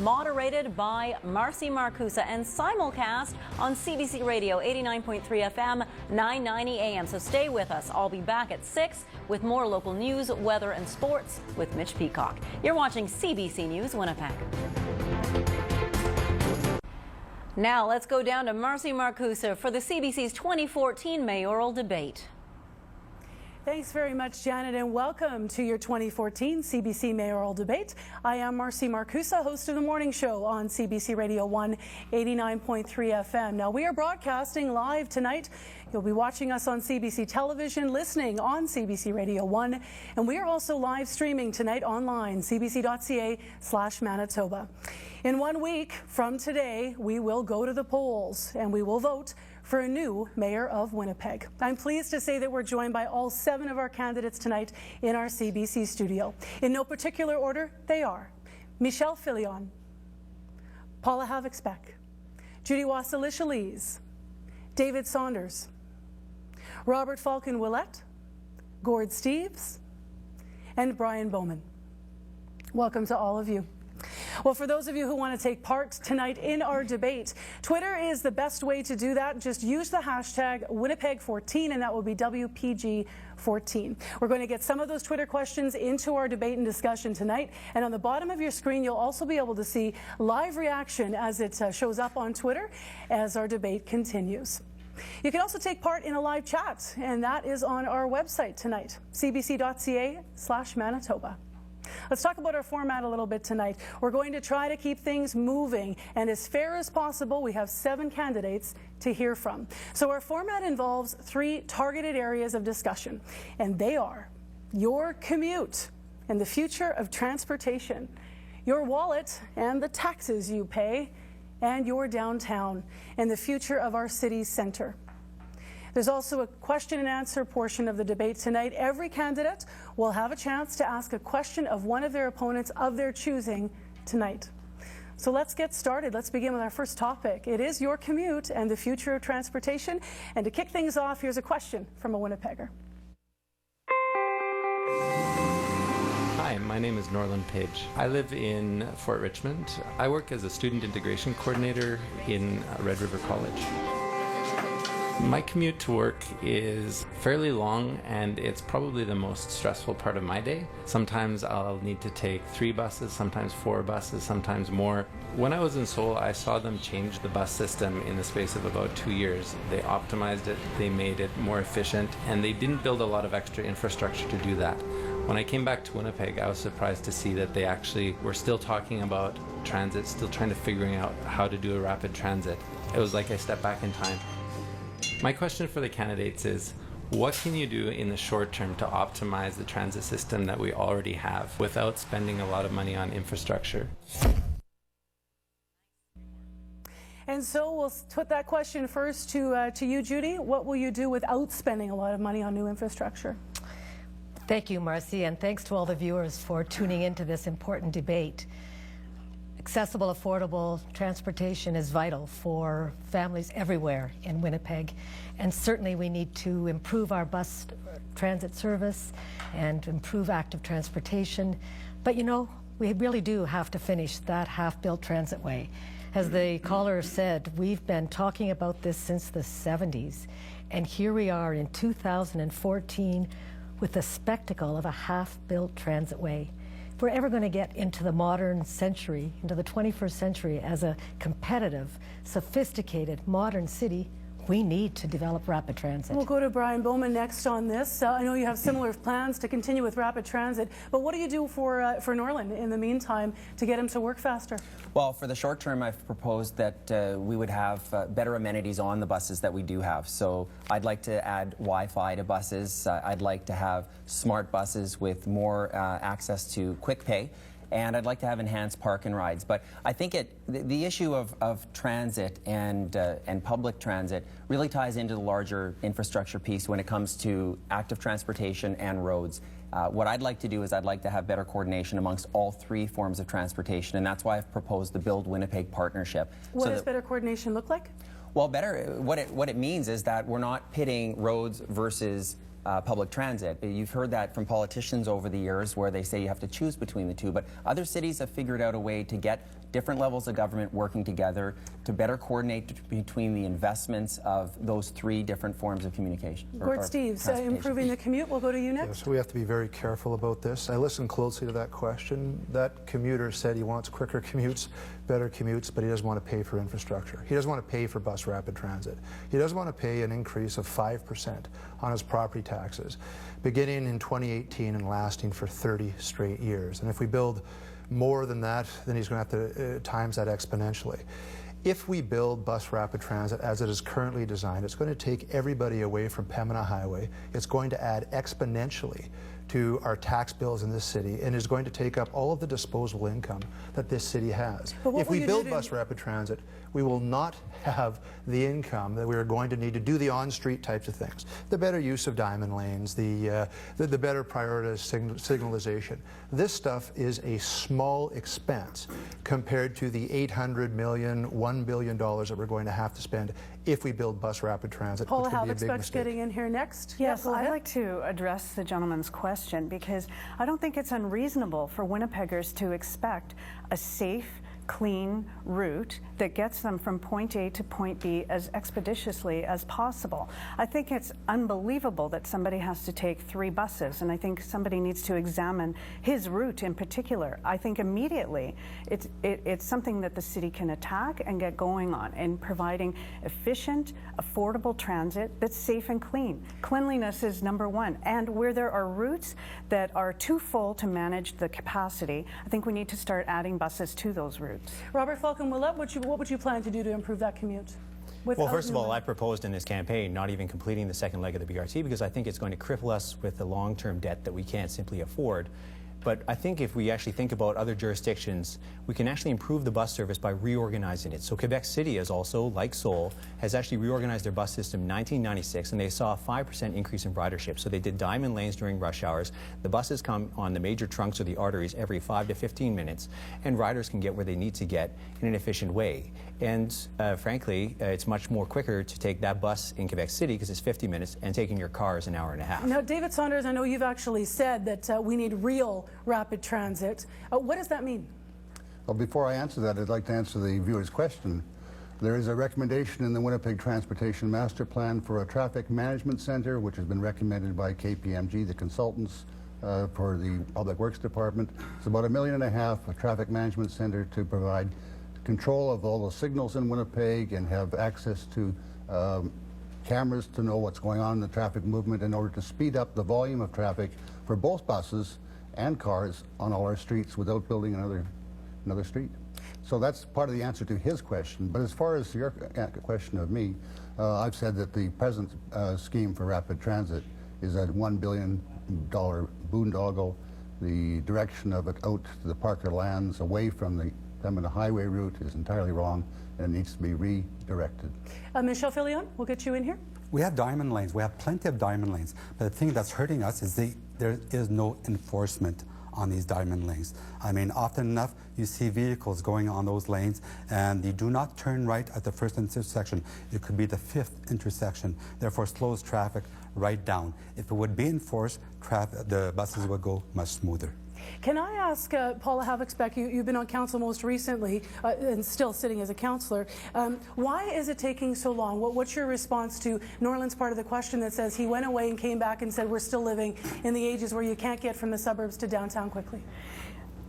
moderated by Marcy Marcusa and simulcast on CBC Radio 89.3 FM, 990 AM. So stay with us. I'll be back at 6 with more local news, weather, and sports with Mitch Peacock. You're watching CBC News Winnipeg. Now let's go down to Marcy Marcusa for the CBC's 2014 mayoral debate. Thanks very much, Janet, and welcome to your 2014 CBC mayoral debate. I am Marcy Marcusa, host of the morning show on CBC Radio 1, 89.3 FM. Now, we are broadcasting live tonight. You'll be watching us on CBC television, listening on CBC Radio 1, and we are also live streaming tonight online, cbc.ca/Manitoba. In 1 week from today, we will go to the polls and we will vote for a new mayor of Winnipeg. I'm pleased to say that we're joined by all 7 of our candidates tonight in our CBC studio. In no particular order, they are Michelle Filion, Paula Havik-Speck, Judy Wassilish-Elise, David Saunders, Robert Falcon-Willett, Gord Steeves, and Brian Bowman. Welcome to all of you. Well, for those of you who want to take part tonight in our debate, Twitter is the best way to do that. Just use the hashtag Winnipeg14, and that will be WPG14. We're going to get some of those Twitter questions into our debate and discussion tonight. And on the bottom of your screen, you'll also be able to see live reaction as it shows up on Twitter as our debate continues. You can also take part in a live chat, and that is on our website tonight, cbc.ca/Manitoba. Let's talk about our format a little bit tonight. We're going to try to keep things moving and as fair as possible. We have 7 candidates to hear from. So our format involves 3 targeted areas of discussion, and they are your commute and the future of transportation, your wallet and the taxes you pay, and your downtown and the future of our city's center. There's also a question and answer portion of the debate tonight. Every candidate will have a chance to ask a question of one of their opponents of their choosing tonight. So let's get started. Let's begin with our first topic. It is your commute and the future of transportation. And to kick things off, here's a question from a Winnipegger. Hi, my name is Norland Page. I live in Fort Richmond. I work as a student integration coordinator in Red River College. My commute to work is fairly long, and it's probably the most stressful part of my day. Sometimes I'll need to take 3 buses, sometimes 4 buses, sometimes more. When I was in Seoul, I saw them change the bus system in the space of about 2 years. They optimized it, they made it more efficient, and they didn't build a lot of extra infrastructure to do that. When I came back to Winnipeg, I was surprised to see that they actually were still talking about transit, still trying to figuring out how to do a rapid transit. It was like I stepped back in time. My question for the candidates is, what can you do in the short term to optimize the transit system that we already have without spending a lot of money on infrastructure? And so we'll put that question first to you, Judy. What will you do without spending a lot of money on new infrastructure? Thank you, Marcy, and thanks to all the viewers for tuning into this important debate. Accessible, affordable transportation is vital for families everywhere in Winnipeg, and certainly we need to improve our bus transit service and improve active transportation. But you know, we really do have to finish that half-built transitway. As the caller said, we've been talking about this since the 70s, and here we are in 2014 with the spectacle of a half-built transitway. If we're ever going to get into the modern century, into the 21st century as a competitive, sophisticated, modern city, we need to develop rapid transit. We'll go to Brian Bowman next on this. I know you have similar plans to continue with rapid transit, but what do you do for Norland in the meantime to get him to work faster? Well, for the short term, I've proposed that we would have better amenities on the buses that we do have. So I'd like to add Wi-Fi to buses. I'd like to have smart buses with more access to quick pay. And I'd like to have enhanced park and rides. But I think the issue of transit and public transit really ties into the larger infrastructure piece when it comes to active transportation and roads. What I'd like to do is I'd like to have better coordination amongst all 3 forms of transportation, and that's why I've proposed the Build Winnipeg Partnership. What does better coordination look like? Well, what it means is that we're not pitting roads versus public transit. You've heard that from politicians over the years where they say you have to choose between the two, but other cities have figured out a way to get different levels of government working together to better coordinate between the investments of those three different forms of communication. Gord Steves, improving the commute, we'll go to you next. Yeah, so we have to be very careful about this. I listened closely to that question. That commuter said he wants quicker commutes, better commutes, but he doesn't want to pay for infrastructure. He doesn't want to pay for bus rapid transit. He doesn't want to pay an increase of 5% on his property taxes, beginning in 2018 and lasting for 30 straight years. And if we build more than that, then he's going to have to times that exponentially. If we build bus rapid transit as it is currently designed, it's going to take everybody away from Pembina Highway. It's going to add exponentially to our tax bills in this city and is going to take up all of the disposable income that this city has. If we build bus rapid transit, we will not have the income that we are going to need to do the on-street types of things. The better use of diamond lanes, the better prioritized signalization. This stuff is a small expense compared to the $800 million, $1 billion that we're going to have to spend if we build bus rapid transit. Paula Havlicek's getting in here next. Yes, I'd like to address the gentleman's question because I don't think it's unreasonable for Winnipeggers to expect a safe, clean route that gets them from point A to point B as expeditiously as possible. I think it's unbelievable that somebody has to take 3 buses, and I think somebody needs to examine his route in particular. I think immediately it's something that the city can attack and get going on in providing efficient, affordable transit that's safe and clean. Cleanliness is number one, and where there are routes that are too full to manage the capacity, I think we need to start adding buses to those routes. Robert Falcon-Willett, what would you plan to do to improve that commute? Well, first of all, I proposed in this campaign not even completing the second leg of the BRT because I think it's going to cripple us with the long-term debt that we can't simply afford. But I think if we actually think about other jurisdictions, we can actually improve the bus service by reorganizing it. So Quebec City is also, like Seoul, has actually reorganized their bus system in 1996, and they saw a 5% increase in ridership. So they did diamond lanes during rush hours. The buses come on the major trunks or the arteries every 5 to 15 minutes, and riders can get where they need to get in an efficient way. And frankly, it's much more quicker to take that bus in Quebec City because it's 50 minutes, and taking your car is an hour and a half. Now, David Saunders, I know you've actually said that we need real rapid transit. What does that mean? Well, before I answer that, I'd like to answer the viewer's question. There is a recommendation in the Winnipeg Transportation Master Plan for a traffic management center, which has been recommended by KPMG, the consultants for the Public Works Department. It's about $1.5 million, a traffic management center to provide control of all the signals in Winnipeg and have access to cameras to know what's going on in the traffic movement in order to speed up the volume of traffic for both buses and cars on all our streets without building another street. So that's part of the answer to his question. But as far as your question of me, I've said that the present scheme for rapid transit is a $1 billion boondoggle. The direction of it out to the Parker lands away from the Pembina Highway route is entirely wrong and it needs to be redirected. Michelle Filion, we'll get you in here. We have diamond lanes. We have plenty of diamond lanes. But the thing that's hurting us is there is no enforcement on these diamond lanes. I mean, often enough, you see vehicles going on those lanes and they do not turn right at the first intersection. It could be the 5th intersection, therefore slows traffic right down. If it would be enforced, the buses would go much smoother. Can I ask Paula Havlicek, you've been on council most recently and still sitting as a councillor. Why is it taking so long? What's your response to Norland's part of the question that says he went away and came back and said we're still living in the ages where you can't get from the suburbs to downtown quickly?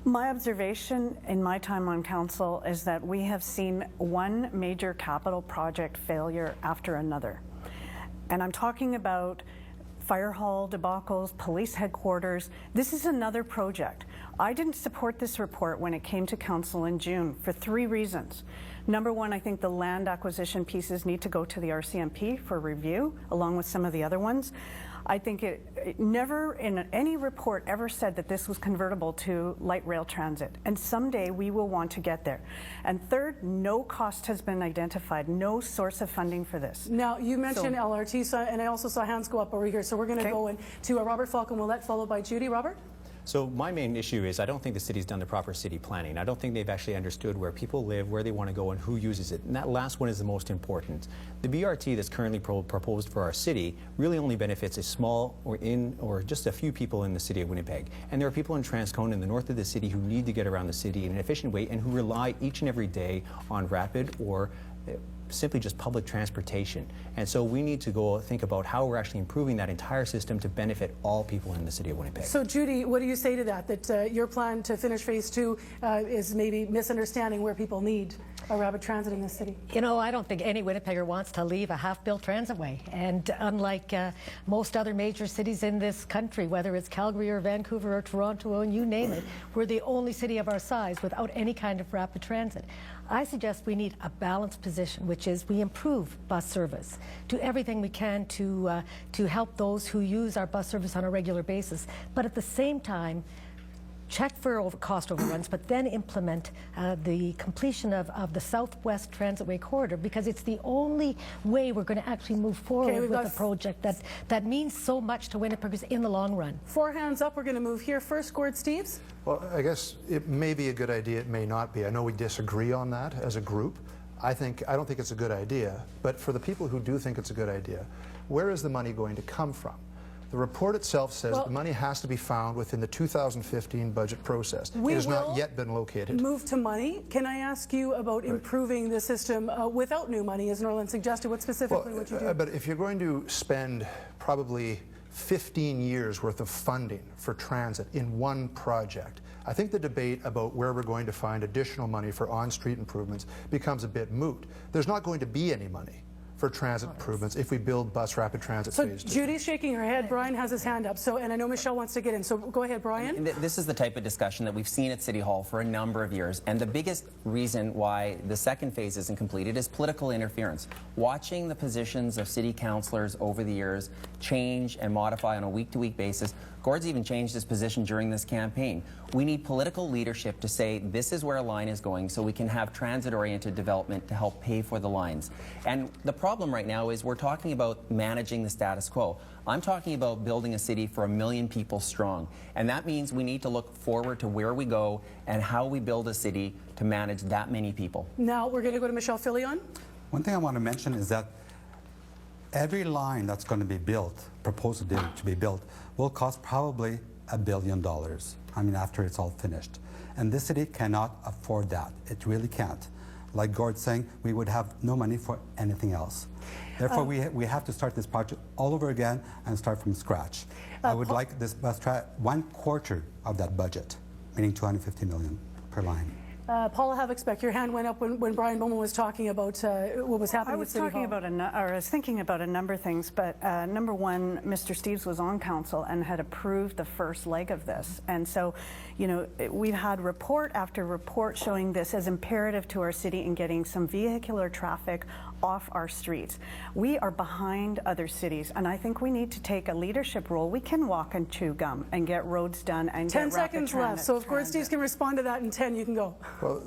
My observation in my time on council is that we have seen one major capital project failure after another. And I'm talking about fire hall debacles, police headquarters. This is another project. I didn't support this report when it came to council in June for 3 reasons. Number one, I think the land acquisition pieces need to go to the RCMP for review, along with some of the other ones. I think it never in any report ever said that this was convertible to light rail transit, and someday we will want to get there. And third, no cost has been identified, no source of funding for this. Now, you mentioned LRT, and I also saw hands go up over here, so we're going to go into Robert Falcon-Willett, followed by Judy. Robert? So my main issue is I don't think the city's done the proper city planning. I don't think they've actually understood where people live, where they want to go, and who uses it. And that last one is the most important. The BRT that's currently proposed for our city really only benefits a small or just a few people in the city of Winnipeg. And there are people in Transcone in the north of the city who need to get around the city in an efficient way and who rely each and every day on rapid or simply just public transportation. And so we need to go think about how we're actually improving that entire system to benefit all people in the city of Winnipeg. So Judy, what do you say to that? That your plan to finish phase 2 is maybe misunderstanding where people need a rapid transit in this city? You know, I don't think any Winnipegger wants to leave a half-built transitway. And unlike most other major cities in this country, whether it's Calgary or Vancouver or Toronto, and you name it, we're the only city of our size without any kind of rapid transit. I suggest we need a balanced position, which is we improve bus service, do everything we can to help those who use our bus service on a regular basis, but at the same time, check for cost overruns, but then implement the completion of the Southwest Transitway Corridor, because it's the only way we're going to actually move forward with a project that means so much to Winnipeggers in the long run. 4 hands up. We're going to move here first. Gord Steeves? Well, I guess it may be a good idea, it may not be. I know we disagree on that as a group. I don't think it's a good idea, but for the people who do think it's a good idea, where is the money going to come from? The report itself says the money has to be found within the 2015 budget process. It has not yet been located. Move to money. Can I ask you about improving the system without new money, as Norland suggested? What specifically would you do? But if you're going to spend probably 15 years worth of funding for transit in one project, I think the debate about where we're going to find additional money for on-street improvements becomes a bit moot. There's not going to be any money for transit improvements if we build bus rapid transit phase 2. Judy's shaking her head. Brian has his hand up. And I know Michelle wants to get in. So go ahead, Brian. This is the type of discussion that we've seen at City Hall for a number of years. And the biggest reason why the second phase isn't completed is political interference. Watching the positions of city councillors over the years change and modify on a week-to-week basis. Gord's even changed his position during this campaign. We need political leadership to say this is where a line is going so we can have transit-oriented development to help pay for the lines. And the problem right now is we're talking about managing the status quo. I'm talking about building a city for 1 million people strong. And that means we need to look forward to where we go and how we build a city to manage that many people. Now we're going to go to Michelle Filion. One thing I want to mention is that every line that's going to be built, proposed to be built, will cost probably $1 billion. I mean, after it's all finished. And this city cannot afford that. It really can't. Like Gord's saying, we would have no money for anything else. Therefore, we have to start this project all over again and start from scratch. I would like this bus track 1/4 of that budget, meaning $250 million per line. Paula Havixbeck, your hand went up when Brian Bowman was talking about what was happening at City Hall. I was thinking about a number of things, but number one, Mr. Steeves was on council and had approved the first leg of this. And so, you know, we've had report after report showing this as imperative to our city in getting some vehicular traffic off our streets. We are behind other cities, and I think we need to take a leadership role. We can walk and chew gum and get roads done and 10 seconds left, so if Gord Steeves can respond to that in 10, you can go. Well,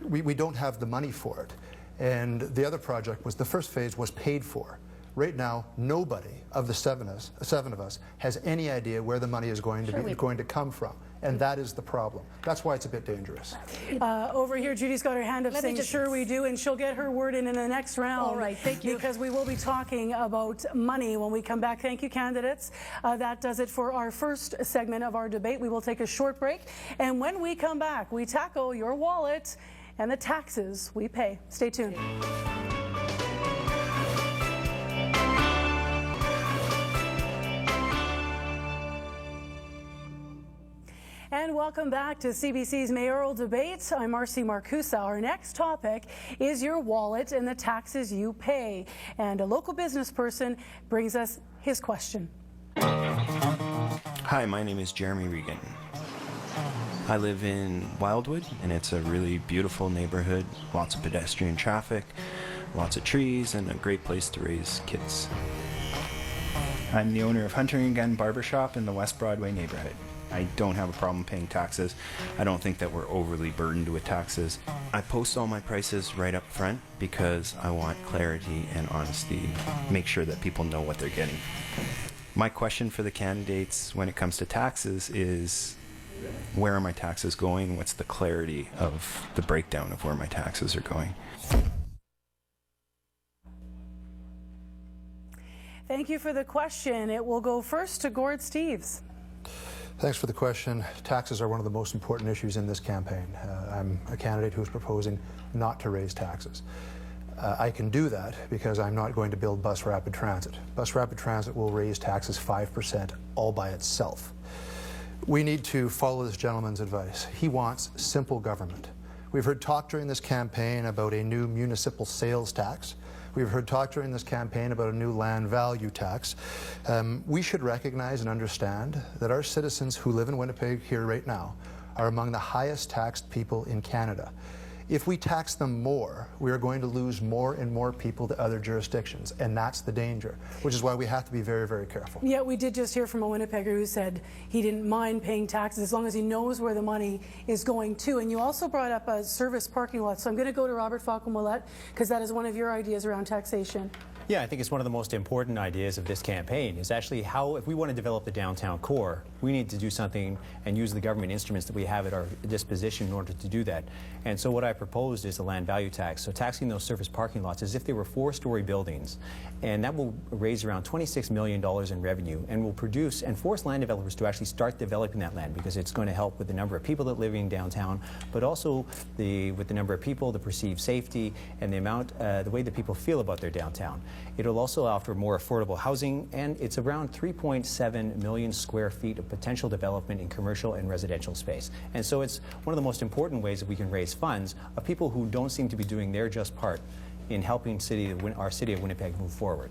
we don't have the money for it. And the other project was, the first phase was paid for. Right now, nobody of the seven of us has any idea where the money is going to come from. And that is the problem. That's why it's a bit dangerous. Over here, Judy's got her hand up saying, sure we do, and she'll get her word in the next round. All right, thank you. Because we will be talking about money when we come back. Thank you, candidates. That does it for our first segment of our debate. We will take a short break. And when we come back, we tackle your wallet and the taxes we pay. Stay tuned. And welcome back to CBC's Mayoral Debate. I'm Marcy Marcusa. Our next topic is your wallet and the taxes you pay. And a local business person brings us his question. Hi, my name is Jeremy Regan. I live in Wildwood, and it's a really beautiful neighborhood, lots of pedestrian traffic, lots of trees, and a great place to raise kids. I'm the owner of Hunter & Gunn Barbershop in the West Broadway neighborhood. I don't have a problem paying taxes. I don't think that we're overly burdened with taxes. I post all my prices right up front because I want clarity and honesty, make sure that people know what they're getting. My question for the candidates when it comes to taxes is, where are my taxes going? What's the clarity of the breakdown of where my taxes are going? Thank you for the question. It will go first to Gord Steeves. Thanks for the question. Taxes are one of the most important issues in this campaign. I'm a candidate who's proposing not to raise taxes. I can do that because I'm not going to build bus rapid transit. Bus rapid transit will raise taxes 5% all by itself. We need to follow this gentleman's advice. He wants simple government. We've heard talk during this campaign about a new municipal sales tax. We've heard talk during this campaign about a new land value tax. We should recognize and understand that our citizens who live in Winnipeg here right now are among the highest taxed people in Canada. If we tax them more, we are going to lose more and more people to other jurisdictions, and that's the danger, which is why we have to be very, very careful. Yeah, we did just hear from a Winnipegger who said he didn't mind paying taxes as long as he knows where the money is going to. And you also brought up a service parking lot. So I'm going to go to Robert Falcon-Willett because that is one of your ideas around taxation. Yeah, I think it's one of the most important ideas of this campaign is actually how, if we want to develop the downtown core, we need to do something and use the government instruments that we have at our disposition in order to do that. And so what I proposed is a land value tax. So taxing those surface parking lots as if they were 4-story buildings. And that will raise around $26 million in revenue and will produce and force land developers to actually start developing that land because it's going to help with the number of people that live in downtown, but also with the number of people, the perceived safety, and the amount, the way that people feel about their downtown. It'll also offer more affordable housing, and it's around 3.7 million square feet of potential development in commercial and residential space. And so it's one of the most important ways that we can raise funds of people who don't seem to be doing their just part in helping our city of Winnipeg move forward.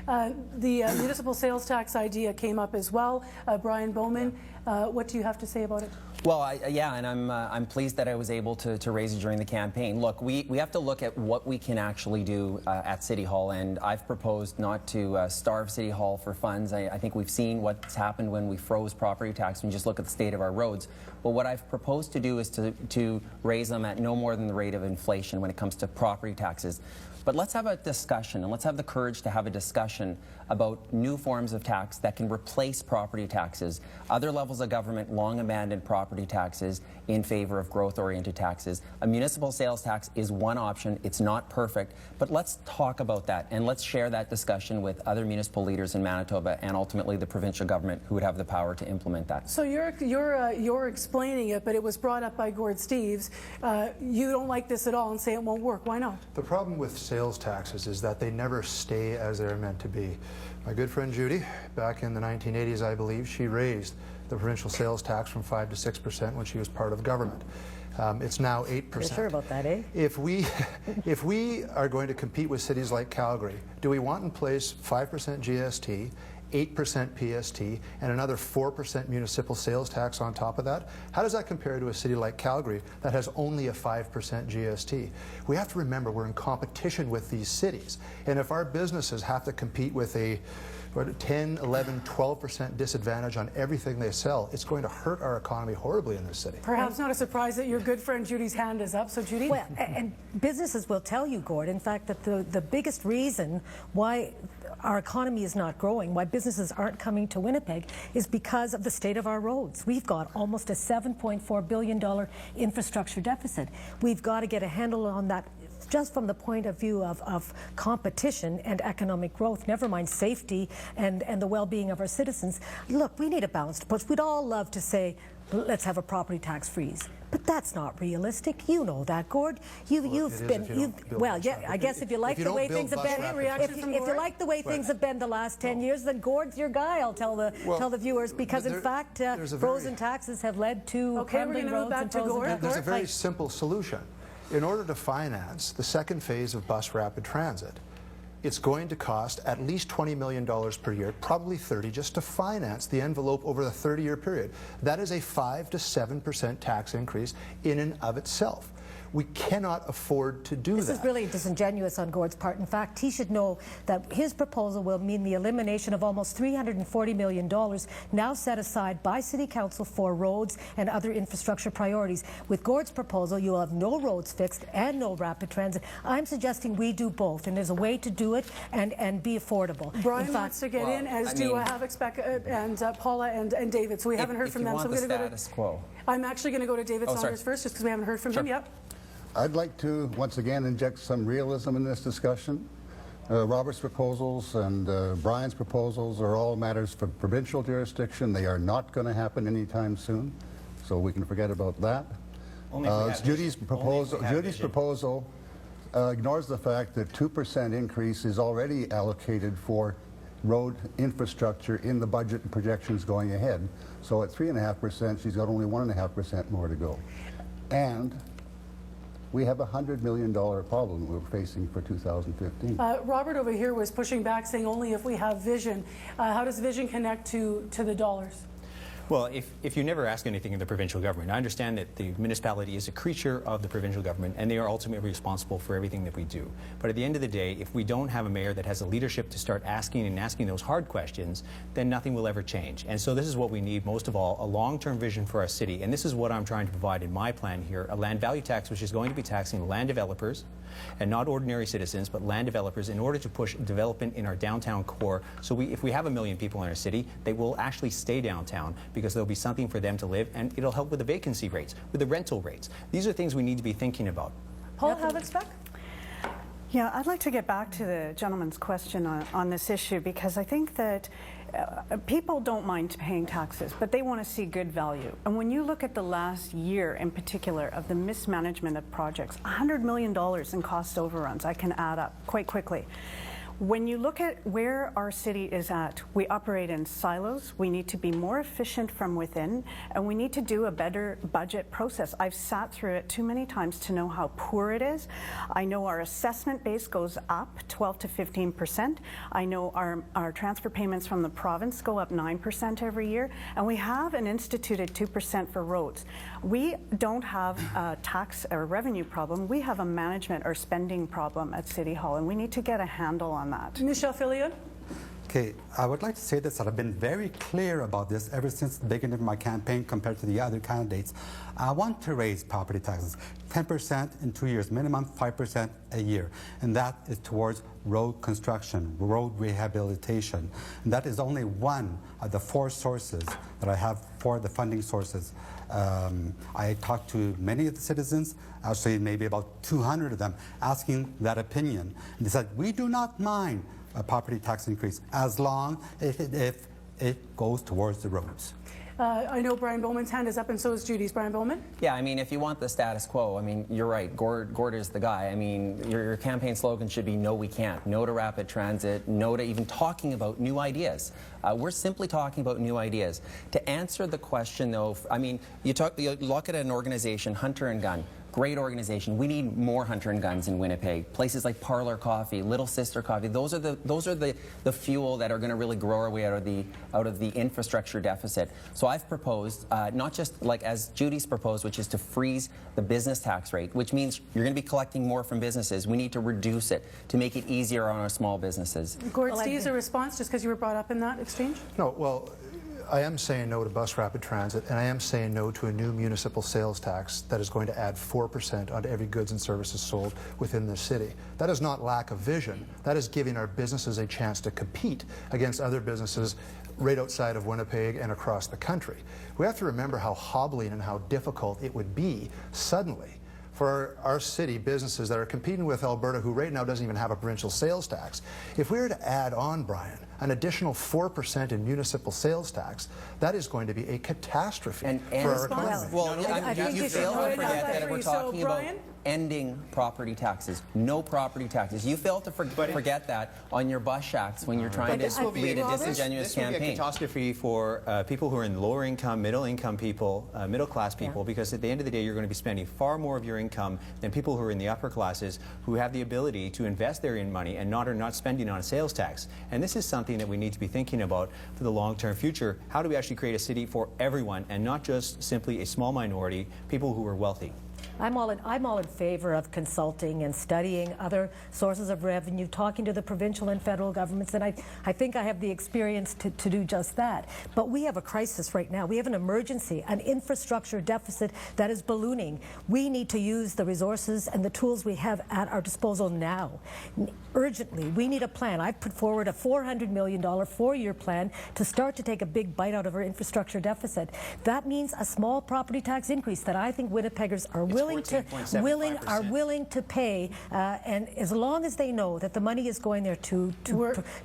The municipal sales tax idea came up as well. Brian Bowman, what do you have to say about it? Well, yeah, and I'm pleased that I was able to raise it during the campaign. Look, we have to look at what we can actually do at City Hall, and I've proposed not to starve City Hall for funds. I think we've seen what's happened when we froze property tax when you just look at the state of our roads. But what I've proposed to do is to raise them at no more than the rate of inflation when it comes to property taxes. But let's have a discussion, and let's have the courage to have a discussion about new forms of tax that can replace property taxes. Other levels of government long abandoned property taxes in favor of growth-oriented taxes. A municipal sales tax is one option. It's not perfect, but let's talk about that, and let's share that discussion with other municipal leaders in Manitoba and ultimately the provincial government who would have the power to implement that. So you're explaining it, but it was brought up by Gord Steeves. You don't like this at all and say it won't work. Why not? The problem with sales taxes is that they never stay as they're meant to be. My good friend Judy, back in the 1980s, I believe, she raised the provincial sales tax from 5% to 6% when she was part of government. It's now 8%. You're sure about that, eh? If we are going to compete with cities like Calgary, do we want in place 5% GST, 8% PST, and another 4% municipal sales tax on top of that? How does that compare to a city like Calgary that has only a 5% GST? We have to remember we're in competition with these cities, and if our businesses have to compete with a 10, 11, 12% disadvantage on everything they sell, it's going to hurt our economy horribly in this city. Perhaps not a surprise that your good friend Judy's hand is up. So Judy? Well, and businesses will tell you, Gord, in fact, that the biggest reason why our economy is not growing, why businesses aren't coming to Winnipeg, is because of the state of our roads. We've got almost a $7.4 billion infrastructure deficit. We've got to get a handle on that just from the point of view of competition and economic growth, never mind safety and the well-being of our citizens. Look, we need a balanced approach. We'd all love to say, let's have a property tax freeze. But that's not realistic. You know that, Gord. Well, yeah, I guess if you like the way things have been, if you like the way things have been the last 10 years, then Gord's your guy. I'll tell the viewers, because in fact, frozen taxes have led to crumbling roads and frozen taxes. There's a very simple solution. In order to finance the second phase of bus rapid transit, it's going to cost at least $20 million per year, probably 30, just to finance the envelope over the 30-year period. That is a 5 to 7% tax increase in and of itself. We cannot afford to do that. This is really disingenuous on Gord's part. In fact, he should know that his proposal will mean the elimination of almost $340 million now set aside by City Council for roads and other infrastructure priorities. With Gord's proposal, you will have no roads fixed and no rapid transit. I'm suggesting we do both, and there's a way to do it and be affordable. Brian wants to get in, as do Havoc and Paula and David. So we haven't heard from them. So we're going to go to status quo. I'm actually going to go to David Saunders first, just because we haven't heard from him yet. I'd like to once again inject some realism in this discussion. Robert's proposals and Brian's proposals are all matters for provincial jurisdiction. They are not going to happen anytime soon, so we can forget about that. Judy's proposal ignores the fact that 2% increase is already allocated for road infrastructure in the budget and projections going ahead. So at 3.5%, she's got only 1.5% more to go. And we have a $100 million problem we're facing for 2015. Robert over here was pushing back, saying only if we have vision. How does vision connect to the dollars? Well, if you never ask anything in the provincial government, I understand that the municipality is a creature of the provincial government and they are ultimately responsible for everything that we do. But at the end of the day, if we don't have a mayor that has the leadership to start asking those hard questions, then nothing will ever change. And so this is what we need most of all, a long-term vision for our city. And this is what I'm trying to provide in my plan here, a land value tax which is going to be taxing land developers and not ordinary citizens, but land developers in order to push development in our downtown core. So if we have 1 million people in our city, they will actually stay downtown because there'll be something for them to live, and it'll help with the vacancy rates, with the rental rates. These are things we need to be thinking about. Paul Havoc's. Yeah, I'd like to get back to the gentleman's question on this issue, because I think that people don't mind paying taxes, but they want to see good value. And when you look at the last year in particular of the mismanagement of projects, $100 million in cost overruns, I can add up quite quickly. When you look at where our city is at, we operate in silos. We need to be more efficient from within, and we need to do a better budget process. I've sat through it too many times to know how poor it is. I know our assessment base goes up 12 to 15%. I know our transfer payments from the province go up 9% every year, and we have an instituted 2% for roads. We don't have a tax or revenue problem. We have a management or spending problem at City Hall, and we need to get a handle on that. Michelle Fillion? Okay, I would like to say this, that I've been very clear about this ever since the beginning of my campaign compared to the other candidates. I want to raise property taxes 10% in 2 years, minimum 5% a year, and that is towards road construction, road rehabilitation. And that is only one of the 4 sources that I have for the funding sources. I talked to many of the citizens, actually maybe about 200 of them, asking that opinion. And they said, we do not mind a property tax increase as long if it goes towards the roads. I know Brian Bowman's hand is up, and so is Judy's. Brian Bowman? Yeah, I mean, if you want the status quo, I mean, you're right. Gord is the guy. I mean, your campaign slogan should be no, we can't. No to rapid transit. No to even talking about new ideas. We're simply talking about new ideas. To answer the question, though, I mean, you look at an organization, Hunter and Gun. Great organization. We need more Hunter and Guns in Winnipeg. Places like Parlor Coffee, Little Sister Coffee. Those are the fuel that are going to really grow our way out of the infrastructure deficit. So I've proposed, not just like as Judy's proposed, which is to freeze the business tax rate, which means you're going to be collecting more from businesses. We need to reduce it to make it easier on our small businesses. Gord, Steve's a response just because you were brought up in that exchange? No, well, I am saying no to bus rapid transit, and I am saying no to a new municipal sales tax that is going to add 4% onto every goods and services sold within the city. That is not lack of vision. That is giving our businesses a chance to compete against other businesses right outside of Winnipeg and across the country. We have to remember how hobbling and how difficult it would be suddenly for our city businesses that are competing with Alberta, who right now doesn't even have a provincial sales tax. If we were to add on, Brian, an additional 4% in municipal sales tax, that is going to be a catastrophe for our economy. Well, you fail to forget that we're talking about ending property taxes. No property taxes. You fail to forget that on your bus shacks when you're trying to lead a disingenuous campaign. This will be a catastrophe for people who are in lower income, middle income people, middle class people, because at the end of the day you're going to be spending far more of your income than people who are in the upper classes who have the ability to invest their money and are not spending on a sales tax. And this is something that we need to be thinking about for the long-term future. How do we actually create a city for everyone and not just simply a small minority, people who are wealthy? I'm all in favor of consulting and studying other sources of revenue, talking to the provincial and federal governments, and I think I have the experience to do just that. But we have a crisis right now. We have an emergency, an infrastructure deficit that is ballooning. We need to use the resources and the tools we have at our disposal now. Urgently, we need a plan. I've put forward a $400 million 4-year plan to start to take a big bite out of our infrastructure deficit. That means a small property tax increase that I think Winnipeggers are willing to pay, and as long as they know that the money is going there to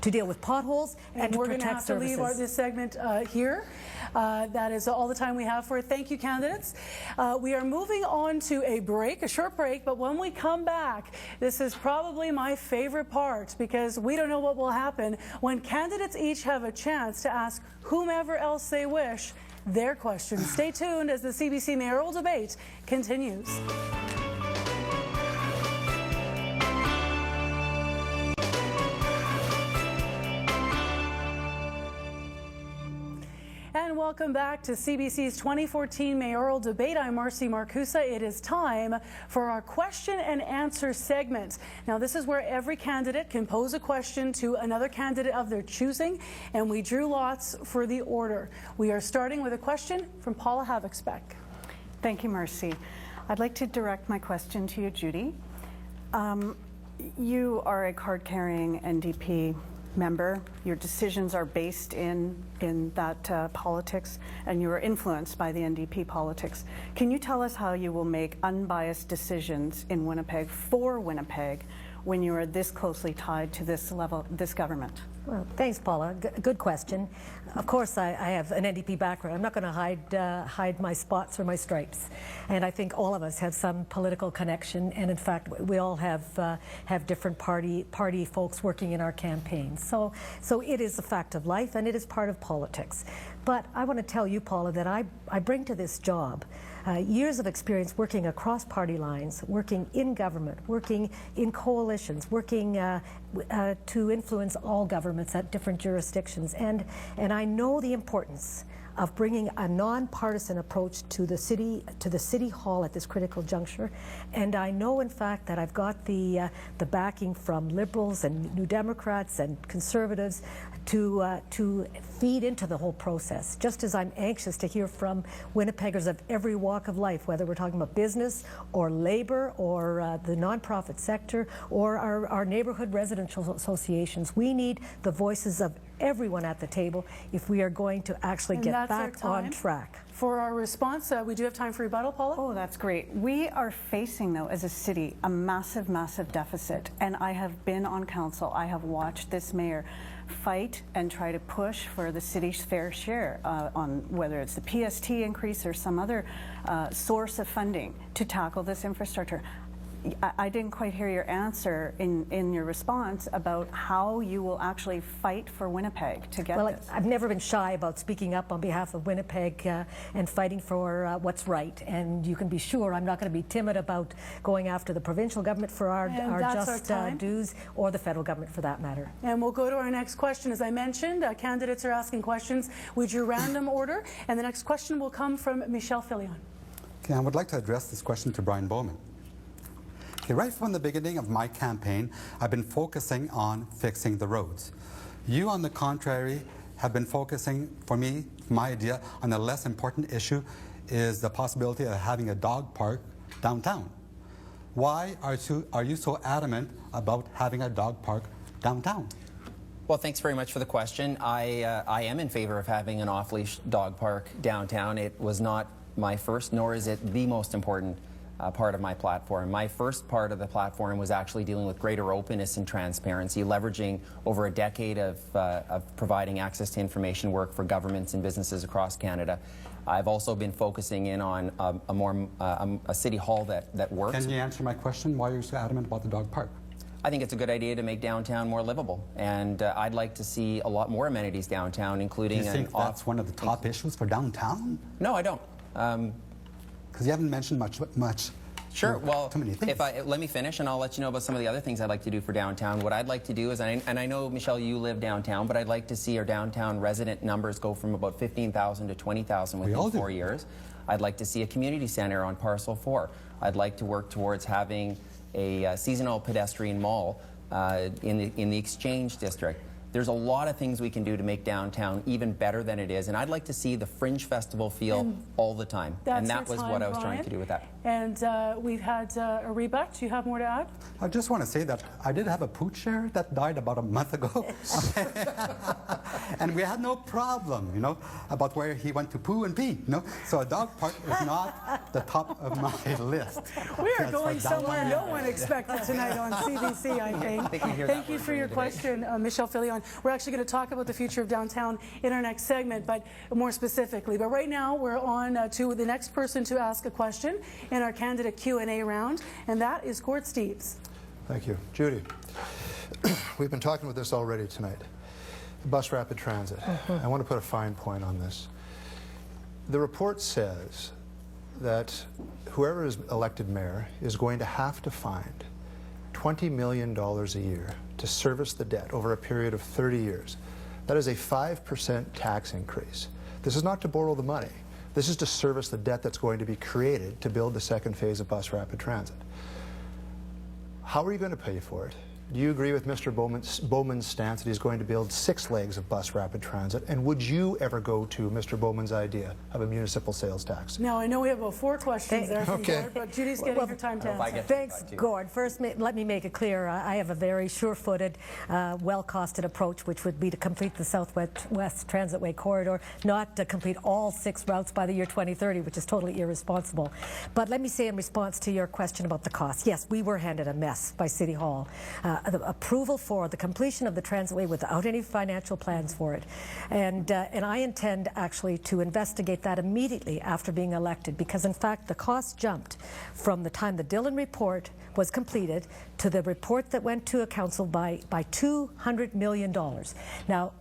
deal with potholes and to protect services. We're going to have to leave this segment here. That is all the time we have for it. Thank you, candidates. We are moving on to a short break, but when we come back, this is probably my favorite part because we don't know what will happen when candidates each have a chance to ask whomever else they wish their questions. Stay tuned as the CBC mayoral debate continues. And welcome back to CBC's 2014 mayoral debate. I'm Marcy Marcusa. It is time for our question and answer segment. Now, this is where every candidate can pose a question to another candidate of their choosing, and we drew lots for the order. We are starting with a question from Paula Havixbeck. Thank you, Marcy. I'd like to direct my question to you, Judy. You are a card-carrying NDP member. Your decisions are based in that politics, and you are influenced by the NDP politics. Can you tell us how you will make unbiased decisions in Winnipeg for Winnipeg when you are this closely tied to this government? Well, thanks, Paula. Good question. Of course, I have an NDP background. I'm not going to hide my spots or my stripes. And I think all of us have some political connection. And in fact, we all have different party folks working in our campaigns. So it is a fact of life, and it is part of politics. But I want to tell you, Paula, that I bring to this job years of experience working across party lines, working in government, working in coalitions, working to influence all governments at different jurisdictions. And I know the importance of bringing a nonpartisan approach to the city hall at this critical juncture. And I know, in fact, that I've got the backing from Liberals and New Democrats and Conservatives to feed into the whole process, just as I'm anxious to hear from Winnipeggers of every walk of life, whether we're talking about business or labor or the nonprofit sector or our neighborhood residential associations. We need the voices of everyone at the table if we are going to actually get back on track. For our response, we do have time for rebuttal, Paula. Oh, that's great. We are facing, though, as a city, a massive, massive deficit. And I have been on council. I have watched this mayor fight and try to push for the city's fair share on whether it's the PST increase or some other source of funding to tackle this infrastructure. I didn't quite hear your answer in your response about how you will actually fight for Winnipeg to get this. I've never been shy about speaking up on behalf of Winnipeg and fighting for what's right. And you can be sure I'm not going to be timid about going after the provincial government for our just dues, or the federal government for that matter. And we'll go to our next question. As I mentioned, candidates are asking questions. We drew random order, and the next question will come from Michelle Filion. Okay, I would like to address this question to Brian Bowman. Okay, right from the beginning of my campaign, I've been focusing on fixing the roads. You, on the contrary, have been focusing, for me, my idea, on a less important issue is the possibility of having a dog park downtown. Why are you so adamant about having a dog park downtown? Well, thanks very much for the question. I am in favor of having an off-leash dog park downtown. It was not my first, nor is it the most important part of my platform. My first part of the platform was actually dealing with greater openness and transparency, leveraging over a decade of providing access to information work for governments and businesses across Canada. I've also been focusing in on a city hall that works. Can you answer my question, why you're so adamant about the dog park? I think it's a good idea to make downtown more livable, and I'd like to see a lot more amenities downtown, including... Do you think that's one of the top issues for downtown? No, I don't. Because you haven't mentioned much. Sure. Well, too many things. Let me finish, and I'll let you know about some of the other things I'd like to do for downtown. What I'd like to do is, and I know, Michelle, you live downtown, but I'd like to see our downtown resident numbers go from about 15,000 to 20,000 within 4 years. I'd like to see a community center on Parcel 4. I'd like to work towards having a seasonal pedestrian mall in the Exchange District. There's a lot of things we can do to make downtown even better than it is, and I'd like to see the Fringe Festival feel all the time. And that was what I was trying to do with that. And we've had a rebut. Do you have more to add? I just want to say that I did have a pooch share that died about a month ago. And we had no problem, you know, about where he went to poo and pee, you know. So a dog park is not the top of my list. We are going somewhere no one expected tonight on CBC, I think. Thank you for your question, Michelle Filion. We're actually going to talk about the future of downtown in our next segment, but more specifically. But right now, we're on to the next person to ask a question in our candidate Q&A round, and that is Gord Steeves. Thank you. Judy, we've been talking about this already tonight. Bus rapid transit. I want to put a fine point on this. The report says that whoever is elected mayor is going to have to find $20 million a year to service the debt over a period of 30 years. That is a 5% tax increase. This is not to borrow the money. This is to service the debt that's going to be created to build the second phase of bus rapid transit. How are you going to pay for it? Do you agree with Mr. Bowman's stance that he's going to build 6 legs of bus rapid transit? And would you ever go to Mr. Bowman's idea of a municipal sales tax? Now, I know we have about 4 questions there from Gord, but Judy's getting her time to answer. Thanks, Gord. First, let me make it clear, I have a very sure-footed, well-costed approach, which would be to complete the Southwest Transitway corridor, not to complete all 6 routes by the year 2030, which is totally irresponsible. But let me say in response to your question about the cost, yes, we were handed a mess by City Hall. The approval for the completion of the Transitway without any financial plans for it. And I intend actually to investigate that immediately after being elected, because in fact the cost jumped from the time the Dillon report was completed to the report that went to a council by $200 million. Now,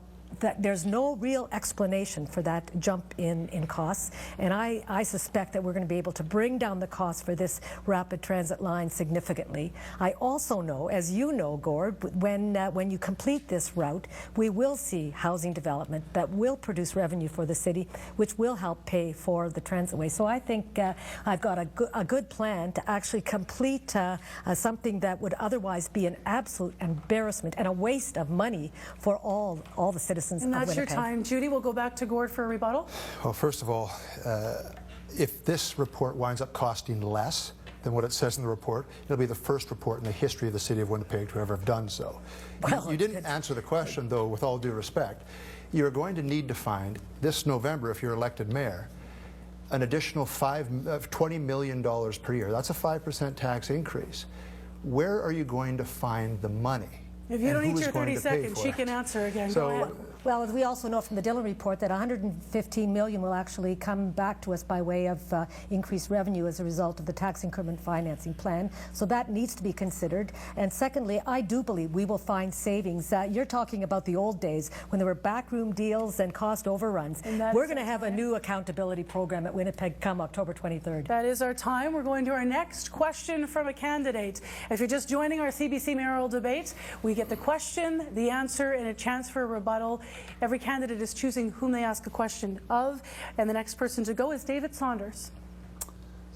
there's no real explanation for that jump in costs, and I suspect that we're going to be able to bring down the cost for this rapid transit line significantly. I also know, as you know, Gord, when you complete this route, we will see housing development that will produce revenue for the city, which will help pay for the transitway. So I think I've got a good plan to actually complete something that would otherwise be an absolute embarrassment and a waste of money for all the citizens. And that's your time. Judy, we'll go back to Gord for a rebuttal. Well, first of all, if this report winds up costing less than what it says in the report, it'll be the first report in the history of the city of Winnipeg to ever have done so. Well, you didn't answer the question, though, with all due respect. You're going to need to find, this November, if you're elected mayor, an additional $20 million per year. That's a 5% tax increase. Where are you going to find the money? If you don't eat your 30 seconds, she can answer again. So, go ahead. Well, we also know from the Dillon report that $115 million will actually come back to us by way of increased revenue as a result of the tax increment financing plan. So that needs to be considered. And secondly, I do believe we will find savings. You're talking about the old days when there were backroom deals and cost overruns. We're going to have a new accountability program at Winnipeg come October 23rd. That is our time. We're going to our next question from a candidate. If you're just joining our CBC mayoral debate, we get the question, the answer, and a chance for a rebuttal. Every candidate is choosing whom they ask a question of, and the next person to go is David Saunders.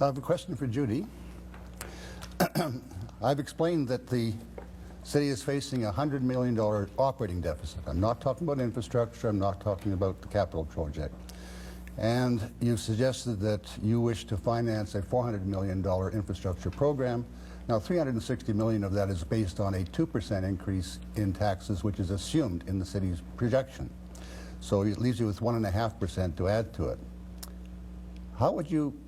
I have a question for Judy. I've explained that the city is facing a $100 million operating deficit. I'm not talking about infrastructure, I'm not talking about the capital project. And you've suggested that you wish to finance a $400 million infrastructure program. Now, $360 million of that is based on a 2% increase in taxes, which is assumed in the city's projection. So it leaves you with 1.5% to add to it. How would you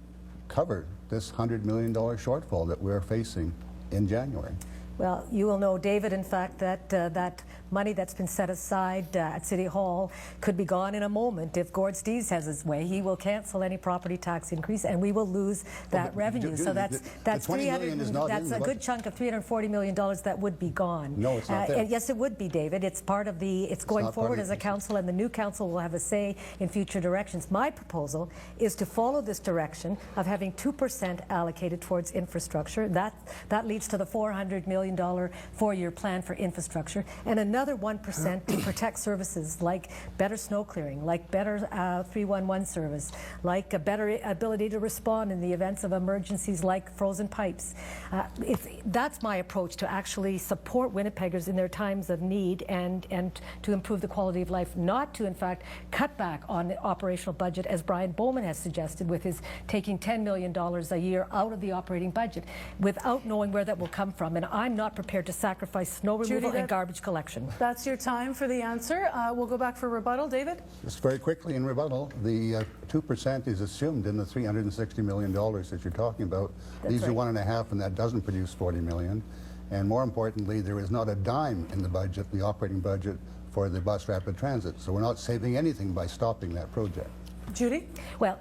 cover this $100 million shortfall that we're facing in January? Well, you will know, David, in fact, that that money that's been set aside at City Hall could be gone in a moment. If Gord Steeves has his way, he will cancel any property tax increase, and we will lose that revenue. So that's a good chunk of $340 million that would be gone. No, it's not there. And yes, it would be, David. It's part of the. It's going forward as a council, and the new council will have a say in future directions. My proposal is to follow this direction of having 2% allocated towards infrastructure. That leads to the $400 million billion four-year plan for infrastructure, and another 1% to protect services like better snow clearing, like better 311 service, like a better ability to respond in the events of emergencies like frozen pipes. That's my approach to actually support Winnipeggers in their times of need and to improve the quality of life, not to, in fact, cut back on the operational budget, as Brian Bowman has suggested with his taking $10 million a year out of the operating budget without knowing where that will come from. And I'm not prepared to sacrifice snow removal and garbage collection. That's your time for the answer. We'll go back for rebuttal. David? Just very quickly in rebuttal, the 2% is assumed in the $360 million that you're talking about. These are 1.5, and that doesn't produce $40 million. And more importantly, there is not a dime in the budget, the operating budget, for the bus rapid transit. So we're not saving anything by stopping that project. Judy? Well,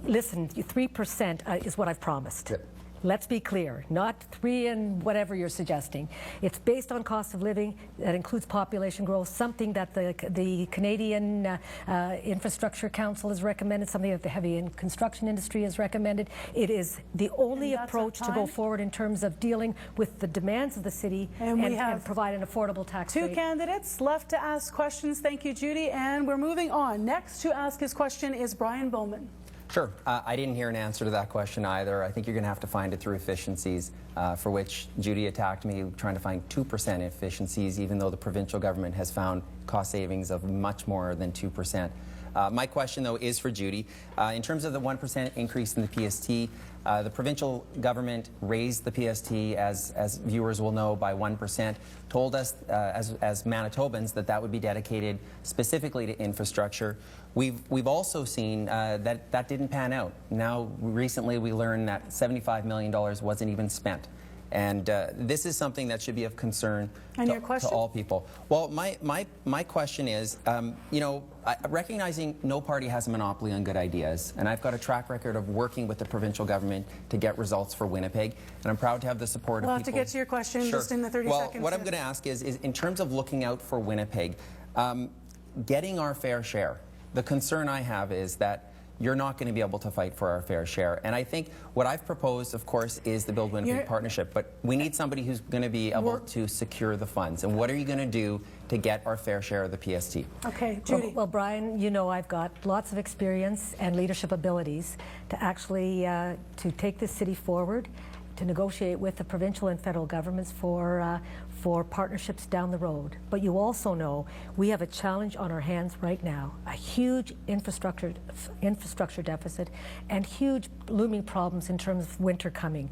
listen, 3% is what I've promised. Yep. Let's be clear, not 3 and whatever you're suggesting. It's based on cost of living. That includes population growth, something that the Canadian Infrastructure Council has recommended, something that the heavy construction industry has recommended. It is the only approach to go forward in terms of dealing with the demands of the city and provide an affordable tax rate. 2 candidates left to ask questions. Thank you, Judy. And we're moving on. Next to ask his question is Brian Bowman. Sure. I didn't hear an answer to that question either. I think you're going to have to find it through efficiencies, for which Judy attacked me trying to find 2% efficiencies, even though the provincial government has found cost savings of much more than 2%. My question, though, is for Judy. In terms of the 1% increase in the PST, the provincial government raised the PST, as viewers will know, by 1%, told us as Manitobans that would be dedicated specifically to infrastructure. We've also seen that didn't pan out. Now, recently we learned that $75 million wasn't even spent. And this is something that should be of concern to all people. Well, my question is, you know, recognizing no party has a monopoly on good ideas, and I've got a track record of working with the provincial government to get results for Winnipeg, and I'm proud to have the support of people. We'll have to get to your question just in the 30 seconds. Well, what I'm going to ask is in terms of looking out for Winnipeg, getting our fair share, the concern I have is that you're not going to be able to fight for our fair share. And I think what I've proposed, of course, is the Build Winnipeg partnership. But we need somebody who's going to be able to secure the funds. And what are you going to do to get our fair share of the PST? Okay, Judy. Well, Brian, you know I've got lots of experience and leadership abilities to actually to take this city forward, to negotiate with the provincial and federal governments for partnerships down the road. But you also know we have a challenge on our hands right now, a huge infrastructure deficit and huge looming problems in terms of winter coming.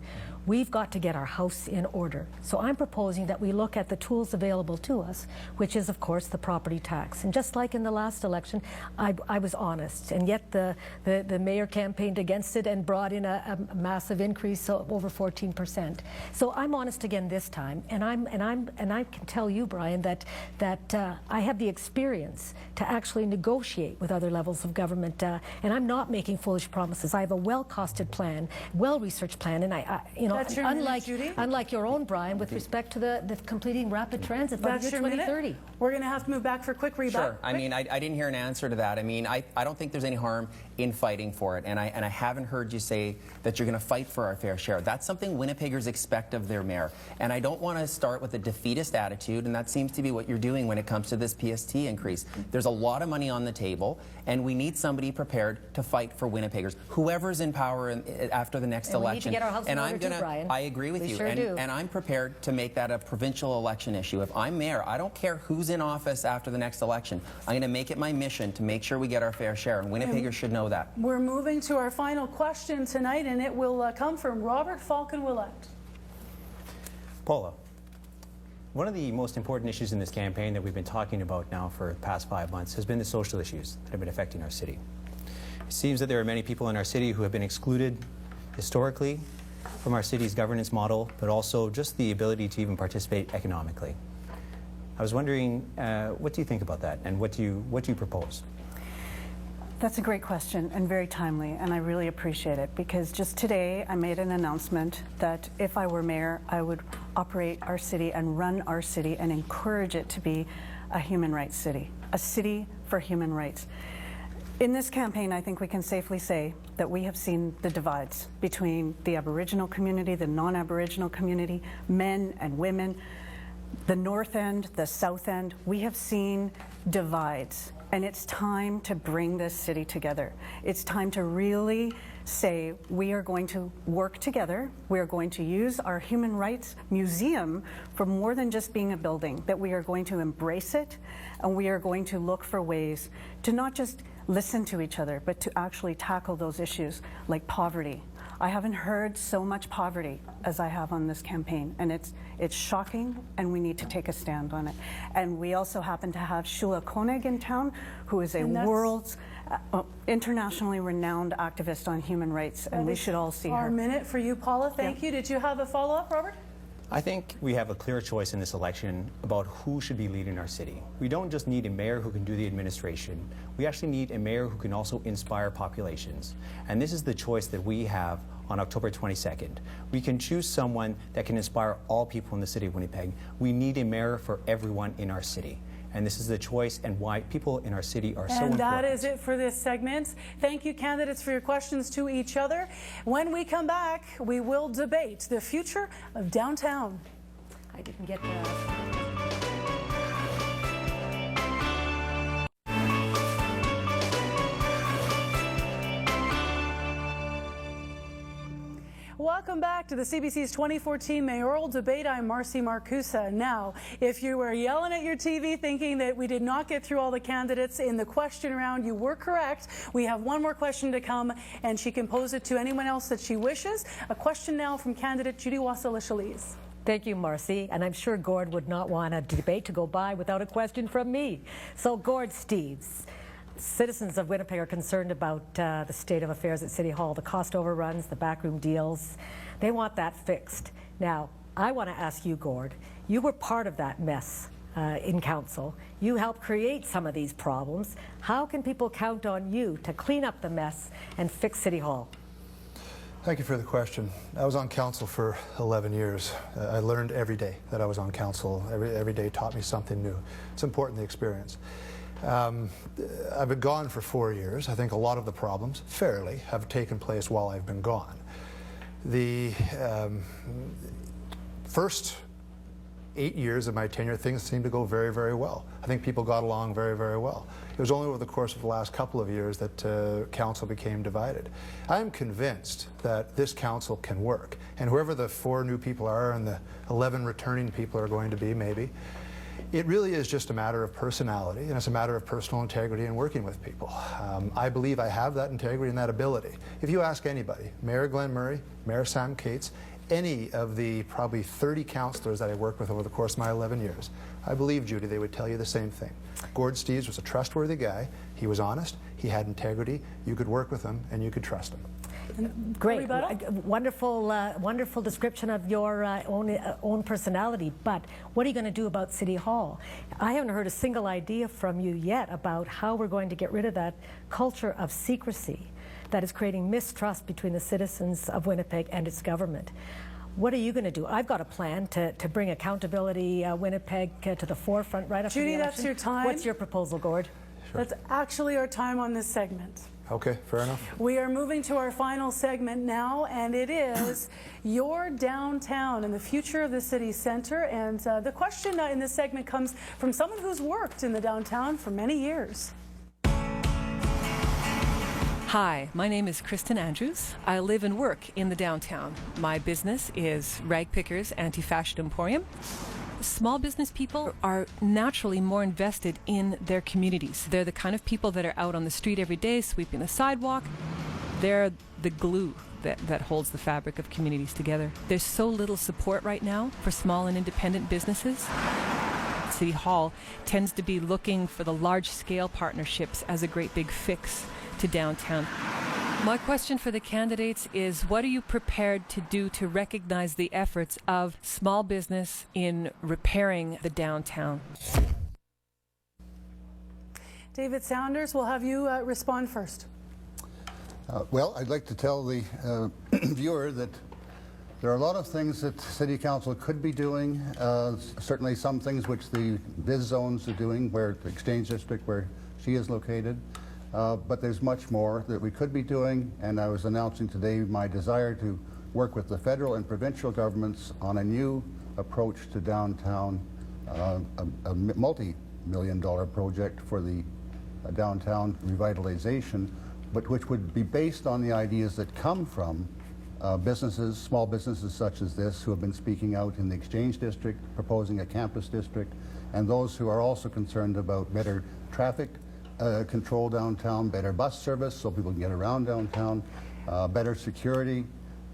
We've got to get our house in order. So I'm proposing that we look at the tools available to us, which is, of course, the property tax. And just like in the last election, I was honest, and yet the mayor campaigned against it and brought in a massive increase of over 14%. So I'm honest again this time, and I can tell you, Brian, that I have the experience to actually negotiate with other levels of government, and I'm not making foolish promises. I have a well-costed plan, well-researched plan, and you know, unlike your own, Brian, with respect to the completing rapid transit by the year 2030. We're going to have to move back for a quick rebut. Sure. I mean, I didn't hear an answer to that. I mean, I don't think there's any harm in fighting for it, and I haven't heard you say that you're going to fight for our fair share. That's something Winnipeggers expect of their mayor, and I don't want to start with a defeatist attitude, and that seems to be what you're doing when it comes to this PST increase. There's a lot of money on the table, and we need somebody prepared to fight for Winnipeggers, whoever's in power after the next election. We need to get our house in order too, Brian. I agree with you, and I'm prepared to make that a provincial election issue. If I'm mayor, I don't care who's in office after the next election. I'm going to make it my mission to make sure we get our fair share, and Winnipeggers should know that. We're moving to our final question tonight, and it will come from Robert Falcon-Willett. Paula, one of the most important issues in this campaign that we've been talking about now for the past 5 months has been the social issues that have been affecting our city. It seems that there are many people in our city who have been excluded historically from our city's governance model, but also just the ability to even participate economically. I was wondering, what do you think about that, and what do you propose? That's a great question and very timely, and I really appreciate it, because just today I made an announcement that if I were mayor, I would operate our city and run our city and encourage it to be a human rights city, a city for human rights. In this campaign, I think we can safely say that we have seen the divides between the Aboriginal community, the non-Aboriginal community, men and women, the North End, the South End. We have seen divides, and it's time to bring this city together. It's time to really say we are going to work together. We are going to use our Human Rights Museum for more than just being a building, that we are going to embrace it, and we are going to look for ways to not just listen to each other, but to actually tackle those issues like poverty. I haven't heard so much poverty as I have on this campaign, and it's shocking, and we need to take a stand on it. And we also happen to have Shula Koenig in town, who is a world's internationally renowned activist on human rights, and we should all see her. Our minute for you, Paula. Thank you. Did you have a follow-up, Robert? I think we have a clear choice in this election about who should be leading our city. We don't just need a mayor who can do the administration. We actually need a mayor who can also inspire populations. And this is the choice that we have on October 22nd. We can choose someone that can inspire all people in the city of Winnipeg. We need a mayor for everyone in our city. And this is the choice and why people in our city are so important. And that is it for this segment. Thank you, candidates, for your questions to each other. When we come back, we will debate the future of downtown. I didn't get that. Welcome back to the CBC's 2014 mayoral debate. I'm Marcy Marcusa. Now, if you were yelling at your TV thinking that we did not get through all the candidates in the question round, you were correct. We have one more question to come, and she can pose it to anyone else that she wishes. A question now from candidate Judy Wassa-Lachalize. Thank you, Marcy. And I'm sure Gord would not want a debate to go by without a question from me. So, Gord Steeves. Citizens of Winnipeg are concerned about the state of affairs at City Hall, the cost overruns, the backroom deals. They want that fixed. Now, I want to ask you, Gord, you were part of that mess in council. You helped create some of these problems. How can people count on you to clean up the mess and fix City Hall? Thank you for the question. I was on council for 11 years. I learned every day that I was on council. Every day taught me something new. It's important, the experience. I've been gone for 4 years. I think a lot of the problems, fairly, have taken place while I've been gone. The first 8 years of my tenure, things seemed to go very, very well. I think people got along very, very well. It was only over the course of the last couple of years that council became divided. I am convinced that this council can work, and whoever the 4 new people are and the 11 returning people are going to be, maybe, it really is just a matter of personality, and it's a matter of personal integrity and working with people. I believe I have that integrity and that ability. If you ask anybody, Mayor Glenn Murray, Mayor Sam Cates, any of the probably 30 councillors that I worked with over the course of my 11 years, I believe, Judy, they would tell you the same thing. Gord Steeves was a trustworthy guy. He was honest. He had integrity. You could work with him, and you could trust him. Great, wonderful, wonderful description of your own personality. But what are you going to do about City Hall? I haven't heard a single idea from you yet about how we're going to get rid of that culture of secrecy that is creating mistrust between the citizens of Winnipeg and its government. What are you going to do? I've got a plan to bring accountability Winnipeg to the forefront right after Judy, the election. that's your time. What's your proposal, Gord? Sure. That's actually our time on this segment. Okay, fair enough. We are moving to our final segment now, and it is your downtown and the future of the city centre. And the question in this segment comes from someone who's worked in the downtown for many years. Hi, my name is Kristen Andrews. I live and work in the downtown. My business is Rag Pickers Anti-Fashion Emporium. Small business people are naturally more invested in their communities. They're the kind of people that are out on the street every day sweeping the sidewalk. They're the glue that holds the fabric of communities together. There's so little support right now for small and independent businesses. City Hall tends to be looking for the large-scale partnerships as a great big fix to downtown. My question for the candidates is, what are you prepared to do to recognize the efforts of small business in repairing the downtown? David Saunders, we'll have you respond first. Well, I'd like to tell the viewer that there are a lot of things that City Council could be doing, certainly some things which the biz zones are doing, where the Exchange District, where she is located. but there's much more that we could be doing, and I was announcing today my desire to work with the federal and provincial governments on a new approach to downtown, a multi-million-dollar project for the downtown revitalization, but which would be based on the ideas that come from businesses, small businesses such as this, who have been speaking out in the Exchange District, proposing a campus district, and those who are also concerned about better traffic control downtown, better bus service so people can get around downtown, better security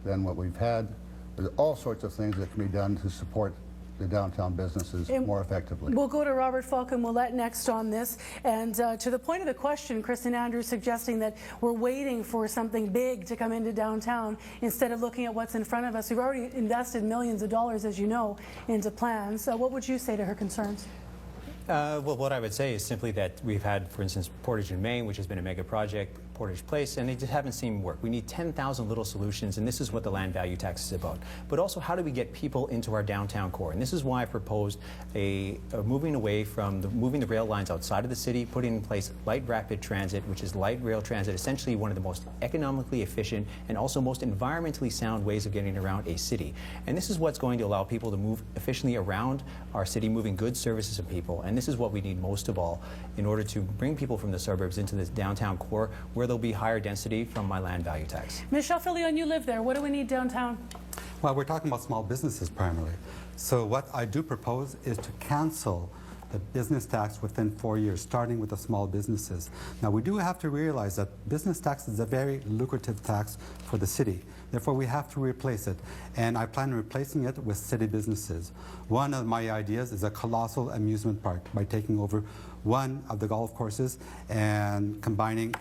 than what we've had. There's all sorts of things that can be done to support the downtown businesses more effectively. We'll go to Robert Falk and Willette next on this. And to the point of the question, Kristen Andrews suggesting that we're waiting for something big to come into downtown instead of looking at what's in front of us. We've already invested millions of dollars, as you know, into plans. So what would you say to her concerns? Well, what I would say is simply that we've had, for instance, Portage in Maine, which has been a mega project, Portage Place, and they just haven't seen work. We need 10,000 little solutions, and this is what the land value tax is about. But also, how do we get people into our downtown core? And this is why I proposed moving away from moving the rail lines outside of the city, putting in place light rapid transit, which is light rail transit, essentially one of the most economically efficient and also most environmentally sound ways of getting around a city. And this is what's going to allow people to move efficiently around our city, moving goods, services, and people. And this is what we need most of all in order to bring people from the suburbs into this downtown core, where there'll be higher density from my land value tax. Michelle Filion, you live there. What do we need downtown? Well, we're talking about small businesses primarily. So what I do propose is to cancel the business tax within 4 years, starting with the small businesses. Now, we do have to realize that business tax is a very lucrative tax for the city. Therefore, we have to replace it. And I plan on replacing it with city businesses. One of my ideas is a colossal amusement park by taking over one of the golf courses and combining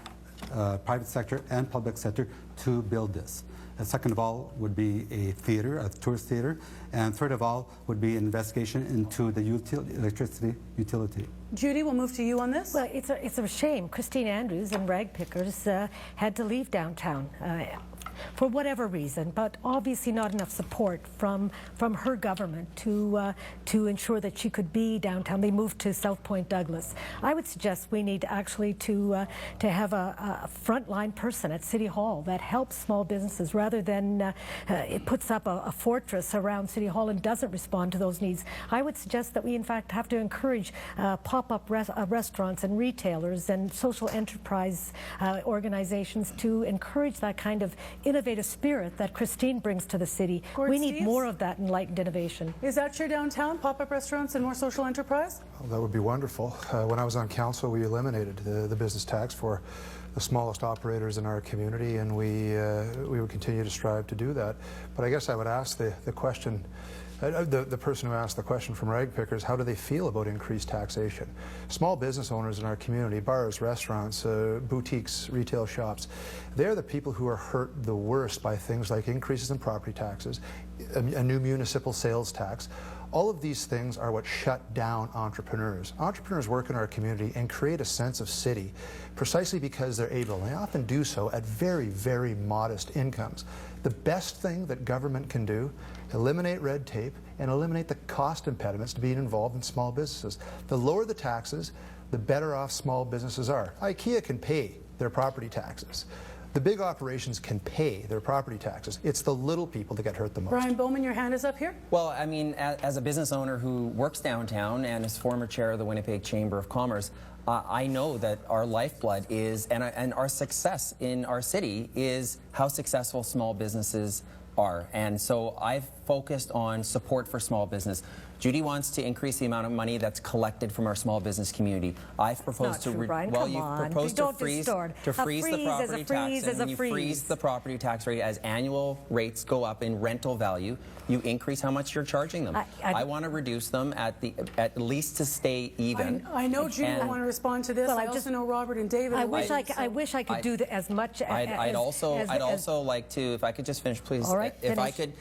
private sector and public sector to build this. And second of all would be a theater, a tourist theater. And third of all would be an investigation into the electricity utility. Judy, we'll move to you on this. Well, it's a shame. Christine Andrews and Rag Pickers had to leave downtown. For whatever reason, but obviously not enough support from her government to ensure that she could be downtown. They moved to South Point Douglas. I would suggest we need actually to have a frontline person at City Hall that helps small businesses rather than it puts up a fortress around City Hall and doesn't respond to those needs. I would suggest that we in fact have to encourage pop-up restaurants and retailers and social enterprise organizations to encourage that kind of innovative spirit that Christine brings to the city. We need more of that enlightened innovation. Is that your downtown, pop-up restaurants and more social enterprise? Well, that would be wonderful. When I was on council, we eliminated the business tax for the smallest operators in our community, and we would continue to strive to do that. But I guess I would ask the question, the person who asked the question from Rag Pickers, how do they feel about increased taxation? Small business owners in our community, bars, restaurants, boutiques, retail shops, they're the people who are hurt the worst by things like increases in property taxes, a new municipal sales tax. All of these things are what shut down entrepreneurs. Entrepreneurs work in our community and create a sense of city precisely because they're able, and they often do so at very, very modest incomes. The best thing that government can do, eliminate red tape and eliminate the cost impediments to being involved in small businesses. The lower the taxes, the better off small businesses are. IKEA can pay their property taxes. The big operations can pay their property taxes. It's the little people that get hurt the most. Brian Bowman, your hand is up here. Well, I mean, as a business owner who works downtown and is former chair of the Winnipeg Chamber of Commerce, I know that our lifeblood is, and our success in our city is how successful small businesses are. And so I've focused on support for small business. Judy wants to increase the amount of money that's collected from our small business community. I've proposed to freeze the property tax, and when you freeze the property tax rate as annual rates go up in rental value, you increase how much you're charging them. I want to reduce them at least to stay even. I know Judy will want to respond to this. Well, I also know Robert and David. I wish I could do as much. I'd also like to, if I could just finish, please. All right, if I could.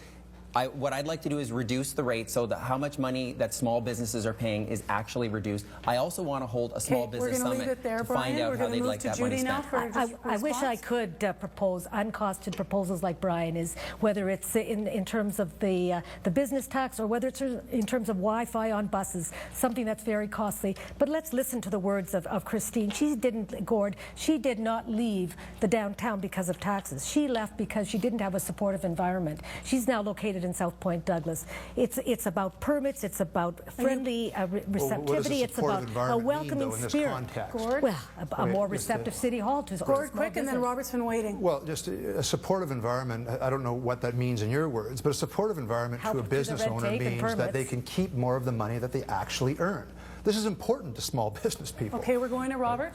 What I'd like to do is reduce the rate so that how much money that small businesses are paying is actually reduced. I also want to hold a small business summit to find out how they'd like that money spent. I wish I could propose uncosted proposals like Brian is, whether it's in terms of the business tax or whether it's in terms of Wi-Fi on buses, something that's very costly. But let's listen to the words of Christine. She did not leave the downtown because of taxes. She left because she didn't have a supportive environment. She's now located in South Point Douglas. It's about permits, it's about friendly receptivity, it's about a welcoming spirit. Gord? Well, a more receptive city hall to Gord, quick, and then Robert's been waiting. Well, just a supportive environment, I don't know what that means in your words, but a supportive environment to a business owner means that they can keep more of the money that they actually earn. This is important to small business people. Okay, we're going to Robert.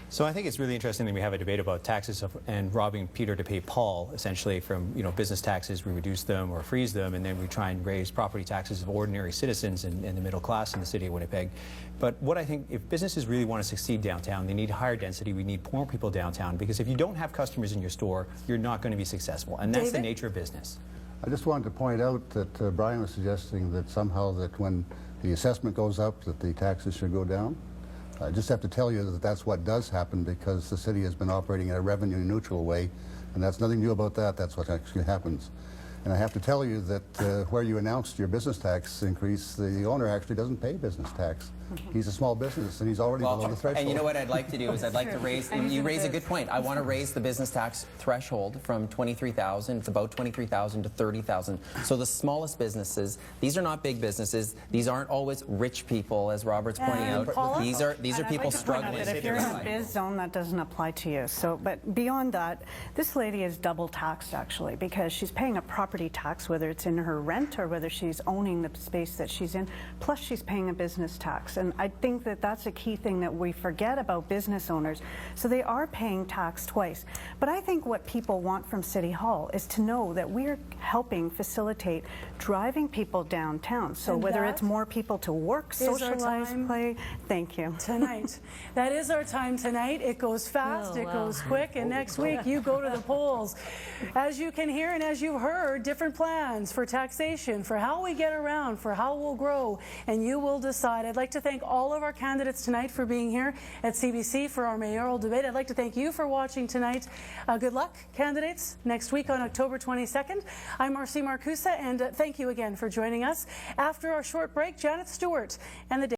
So I think it's really interesting that we have a debate about taxes and robbing Peter to pay Paul, essentially from business taxes, we reduce them or freeze them, and then we try and raise property taxes of ordinary citizens and the middle class in the city of Winnipeg. But what I think, if businesses really want to succeed downtown, they need higher density, we need more people downtown, because if you don't have customers in your store, you're not going to be successful, and that's the nature of business. I just wanted to point out that Brian was suggesting that somehow that when the assessment goes up, that the taxes should go down. I just have to tell you that that's what does happen, because the city has been operating in a revenue neutral way, and that's nothing new about that. That's what actually happens. And I have to tell you that where you announced your business tax increase, the owner actually doesn't pay business tax. He's a small business, and he's already below the threshold. And you know what I'd like to do is I'd like to raise, you raise a good point. I want to raise the business tax threshold from 23,000, it's about 23,000 to 30,000. So the smallest businesses, these are not big businesses, these aren't always rich people, as Robert's pointing out. Paula? These are people struggling. If you're in a biz zone, that doesn't apply to you. So, but beyond that, this lady is double taxed actually, because she's paying a property tax, whether it's in her rent or whether she's owning the space that she's in, plus she's paying a business tax. And I think that that's a key thing that we forget about business owners. So they are paying tax twice. But I think what people want from City Hall is to know that we're helping facilitate driving people downtown. So and whether it's more people to work, socialize, play, thank you. Tonight. That is our time tonight. It goes fast, it goes quick, and next week you go to the polls. As you can hear and as you've heard, different plans for taxation, for how we get around, for how we'll grow, and you will decide. I'd like to thank all of our candidates tonight for being here at CBC for our mayoral debate. I'd like to thank you for watching tonight. Good luck, candidates, next week on October 22nd. I'm Marcy Marcusa, and thank you again for joining us. After our short break, Janet Stewart and the